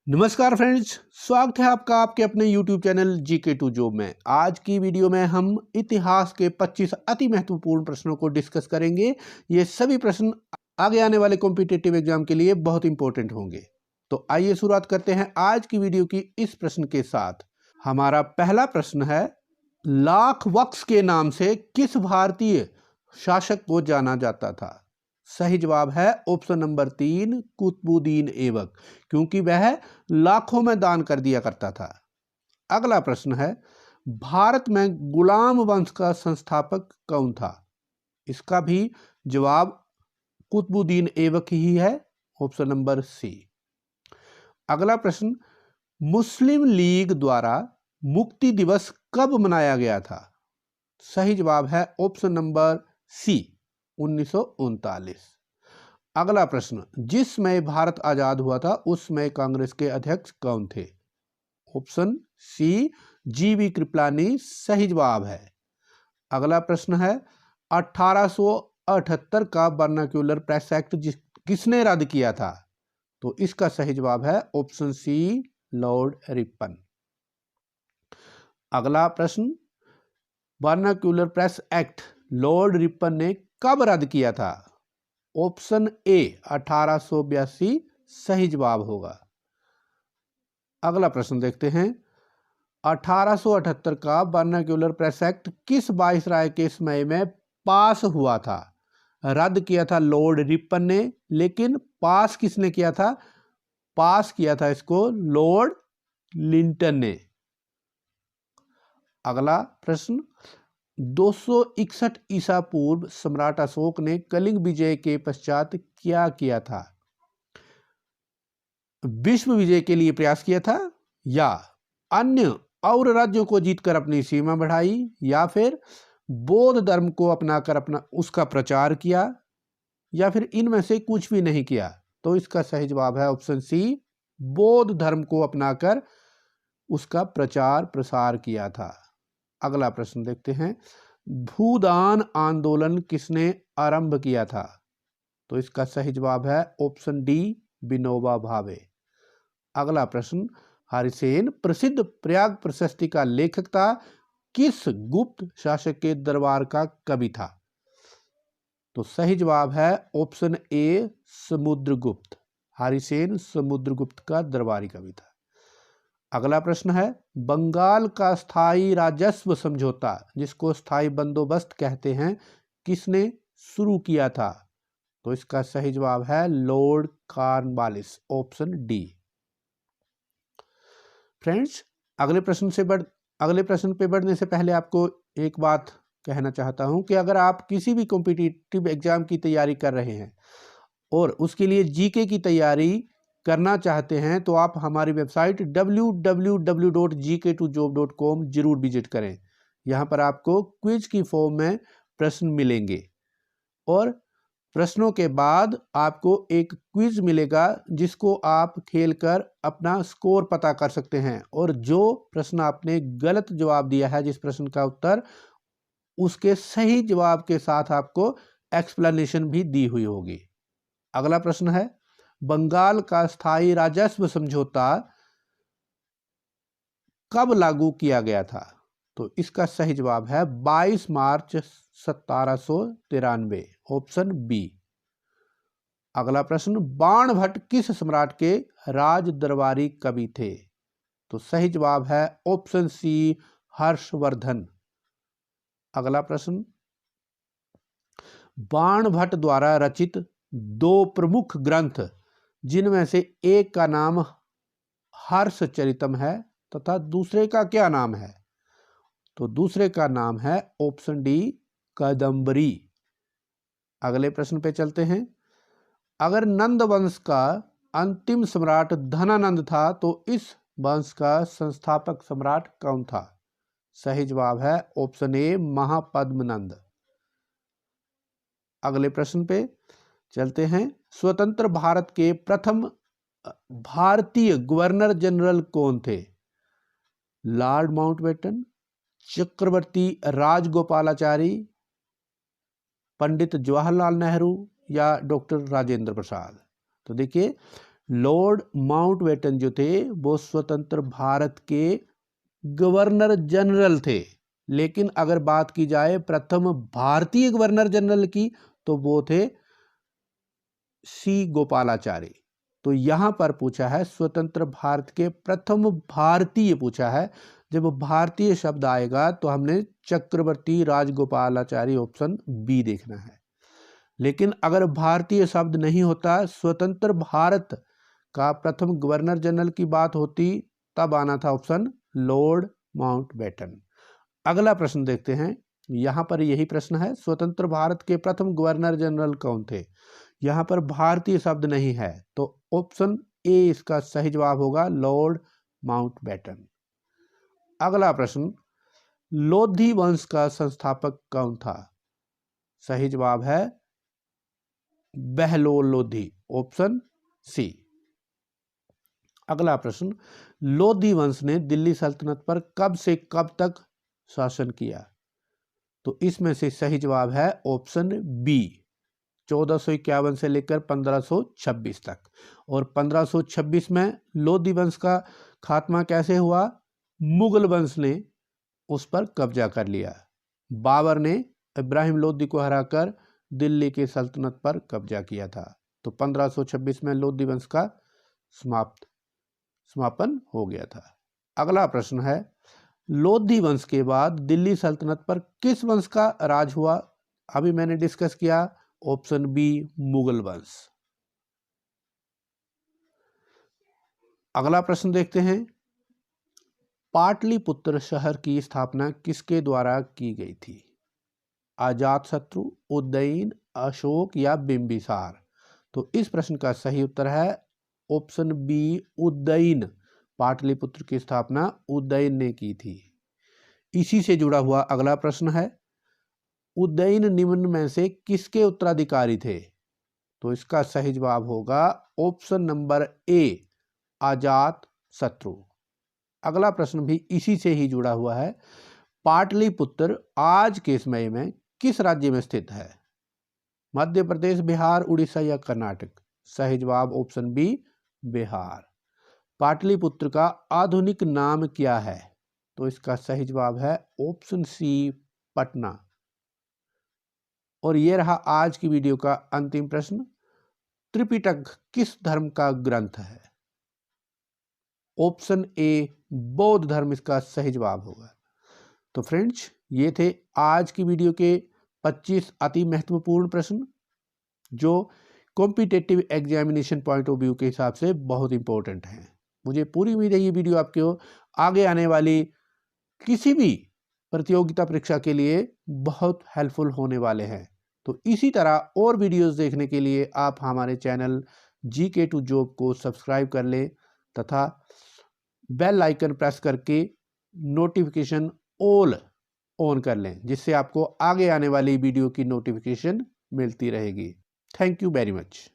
नमस्कार फ्रेंड्स, स्वागत है आपका आपके अपने YouTube channel GK to job में। आज की वीडियो में हम इतिहास के 25 अति महत्वपूर्ण प्रश्नों को डिस्कस करेंगे। ये सभी प्रश्न आगे आने वाले कॉम्पिटिटिव एग्जाम के लिए बहुत इंपॉर्टेंट होंगे। तो आइए शुरुआत करते हैं आज की वीडियो की इस प्रश्न के साथ। हमारा पहला प्रश्न है, लाख वक्स के नाम से किस भारतीय शासक को जाना जाता था? सही जवाब है ऑप्शन नंबर 3, कुतुबुद्दीन ऐबक, क्योंकि वह लाखों में दान कर दिया करता था। अगला प्रश्न है, भारत में गुलाम वंश का संस्थापक कौन था? इसका भी जवाब कुतुबुद्दीन ऐबक ही है, ऑप्शन नंबर सी। अगला प्रश्न, मुस्लिम लीग द्वारा मुक्ति दिवस कब मनाया गया था? सही जवाब है ऑप्शन नंबर सी, 1939। अगला प्रश्न, जिस समय भारत आजाद हुआ था उस समय कांग्रेस के अध्यक्ष कौन थे? ऑप्शन सी, जीवी कृपलानी सही जवाब है। अगला प्रश्न है, 1878 का वर्नाक्यूलर प्रेस एक्ट किसने रद्द किया था? तो इसका सही जवाब है ऑप्शन सी, लॉर्ड रिपन। अगला प्रश्न, vernacular press act Lord Ripon ने कब रद्द किया था? ऑप्शन ए, 1882 सही जवाब होगा। अगला प्रश्न देखते हैं, 1878 का वर्नाक्यूलर प्रेस एक्ट किस वाइसराय के समय में पास हुआ था? रद्द किया था लॉर्ड रिपन ने, लेकिन पास किसने किया था? पास किया था इसको लॉर्ड लिंटन ने। अगला प्रश्न, 261 ईसा पूर्व सम्राट अशोक ने कलिंग विजय के पश्चात क्या किया था? विश्व विजय के लिए प्रयास किया था, या अन्य और राज्यों को जीतकर अपनी सीमा बढ़ाई, या फिर बौद्ध धर्म को अपनाकर उसका प्रचार किया, या फिर इनमें से कुछ भी नहीं किया? तो इसका सही जवाब है ऑप्शन सी, बौद्ध धर्म को अपनाकर उसका प्रचार प्रसार किया था। अगला प्रश्न देखते हैं, भूदान आंदोलन किसने आरंभ किया था? तो इसका सही जवाब है ऑप्शन डी, विनोबा भावे। अगला प्रश्न, हरिसेन प्रसिद्ध प्रयाग प्रशस्ति का लेखक था, किस गुप्त शासक के दरबार का कवि था? तो सही जवाब है ऑप्शन ए, समुद्रगुप्त। हरिसेन समुद्रगुप्त का दरबारी कवि था। अगला प्रश्न है, बंगाल का स्थायी राजस्व समझौता, जिसको स्थायी बंदोबस्त कहते हैं, किसने शुरू किया था? तो इसका सही जवाब है Lord Cornwallis, option D. Friends, अगले प्रश्न पे बढ़ने से पहले आपको एक बात कहना चाहता हूं कि अगर आप किसी भी कॉम्पिटिटिव एग्जाम की तैयारी कर रहे हैं और उसके लिए जीके की तैयारी करना चाहते हैं, तो आप हमारी वेबसाइट www.gk2job.com जरूर विजिट करें। यहाँ पर आपको क्विज की फॉर्म में प्रश्न मिलेंगे और प्रश्नों के बाद आपको एक क्विज मिलेगा, जिसको आप खेलकर अपना स्कोर पता कर सकते हैं। और जो प्रश्न आपने गलत जवाब दिया है, जिस प्रश्न का उत्तर, उसके सही जवाब के साथ आपको एक्सप्लेनेशन भी दी हुई होगी। अगला प्रश्न है, बंगाल का स्थायी राजस्व समझौता कब लागू किया गया था? तो इसका सही जवाब है 22 मार्च 1793, ऑप्शन बी। अगला प्रश्न, बाणभट्ट किस सम्राट के राज दरबारी कवि थे? तो सही जवाब है ऑप्शन सी, हर्षवर्धन। अगला प्रश्न, बाणभट्ट द्वारा रचित दो प्रमुख ग्रंथ, जिनमें से एक का नाम हर्षचरितम है तथा दूसरे का क्या नाम है? तो दूसरे का नाम है ऑप्शन डी, कादंबरी। अगले प्रश्न पे चलते हैं, अगर नंद वंश का अंतिम सम्राट धनानंद था, तो इस वंश का संस्थापक सम्राट कौन था? सही जवाब है ऑप्शन ए, महापद्मनंद। अगले प्रश्न पे चलते हैं, स्वतंत्र भारत के प्रथम भारतीय गवर्नर जनरल कौन थे? लॉर्ड माउंटबेटन, चक्रवर्ती राजगोपालाचारी, पंडित जवाहरलाल नेहरू, या डॉक्टर राजेंद्र प्रसाद? तो देखिए, लॉर्ड माउंटबेटन जो थे वो स्वतंत्र भारत के गवर्नर जनरल थे, लेकिन अगर बात की जाए प्रथम भारतीय गवर्नर जनरल की तो वो थे सी गोपालाचारी। तो यहां पर पूछा है स्वतंत्र भारत के प्रथम भारतीय पूछा है। जब भारतीय शब्द आएगा तो हमने चक्रवर्ती राजगोपालाचारी ऑप्शन बी देखना है। लेकिन अगर भारतीय शब्द नहीं होता, स्वतंत्र भारत का प्रथम गवर्नर जनरल की बात होती, तब आना था ऑप्शन लॉर्ड माउंटबेटन। अगला प्रश्न देखते हैं। यहां पर यही प्रश्न है, स्वतंत्र भारत के प्रथम गवर्नर जनरल कौन थे। यहां पर भारतीय शब्द नहीं है, तो ऑप्शन ए इसका सही जवाब होगा, लॉर्ड माउंटबेटन। अगला प्रश्न, लोधी वंश का संस्थापक कौन था। सही जवाब है बहलोल लोधी, ऑप्शन सी। अगला प्रश्न, लोधी वंश ने दिल्ली सल्तनत पर कब से कब तक शासन किया। तो इसमें से सही जवाब है ऑप्शन बी, 1451 से लेकर 1526 तक। और 1526 में लोधी वंश का खात्मा कैसे हुआ, मुगल वंश ने उस पर कब्जा कर लिया। बाबर ने इब्राहिम लोधी को हराकर दिल्ली की सल्तनत पर कब्जा किया था। तो 1526 में लोधी वंश का समापन हो गया था। अगला प्रश्न है, लोधी वंश के बाद दिल्ली सल्तनत पर किस वंश का राज हुआ। अभी मैंने डिस्कस किया, ऑप्शन बी, मुगल वंश। अगला प्रश्न देखते हैं, पाटलिपुत्र शहर की स्थापना किसके द्वारा की गई थी। अजातशत्रु, उदयन, अशोक या बिंबिसार। तो इस प्रश्न का सही उत्तर है ऑप्शन बी, उदयन। पाटलिपुत्र की स्थापना उदयन ने की थी। इसी से जुड़ा हुआ अगला प्रश्न है, उदयन निम्न में से किसके उत्तराधिकारी थे। तो इसका सही जवाब होगा ऑप्शन नंबर ए, अजातशत्रु। अगला प्रश्न भी इसी से ही जुड़ा हुआ है, पाटलिपुत्र आज के समय में किस राज्य में स्थित है। मध्य प्रदेश, बिहार, उड़ीसा या कर्नाटक। सही जवाब ऑप्शन बी, बिहार। पाटलिपुत्र का आधुनिक नाम क्या है। तो इसका सही जवाब है ऑप्शन सी, पटना। और ये रहा आज की वीडियो का अंतिम प्रश्न, त्रिपिटक किस धर्म का ग्रंथ है। ऑप्शन ए, बौद्ध धर्म इसका सही जवाब होगा। तो फ्रेंड्स, ये थे आज की वीडियो के 25 अति महत्वपूर्ण प्रश्न जो competitive examination point of view के हिसाब से बहुत इंपॉर्टेंट हैं। मुझे पूरी उम्मीद है ये वीडियो आपको आगे आने वाली किसी भी प्रतियोगिता परीक्षा के लिए बहुत हेल्पफुल होने वाले हैं। तो इसी तरह और वीडियोस देखने के लिए आप हमारे चैनल GK2 जॉब को सब्सक्राइब कर लें तथा बेल आइकन प्रेस करके नोटिफिकेशन ऑल ऑन कर लें, जिससे आपको आगे आने वाली वीडियो की नोटिफिकेशन मिलती रहेगी। Thank you very much.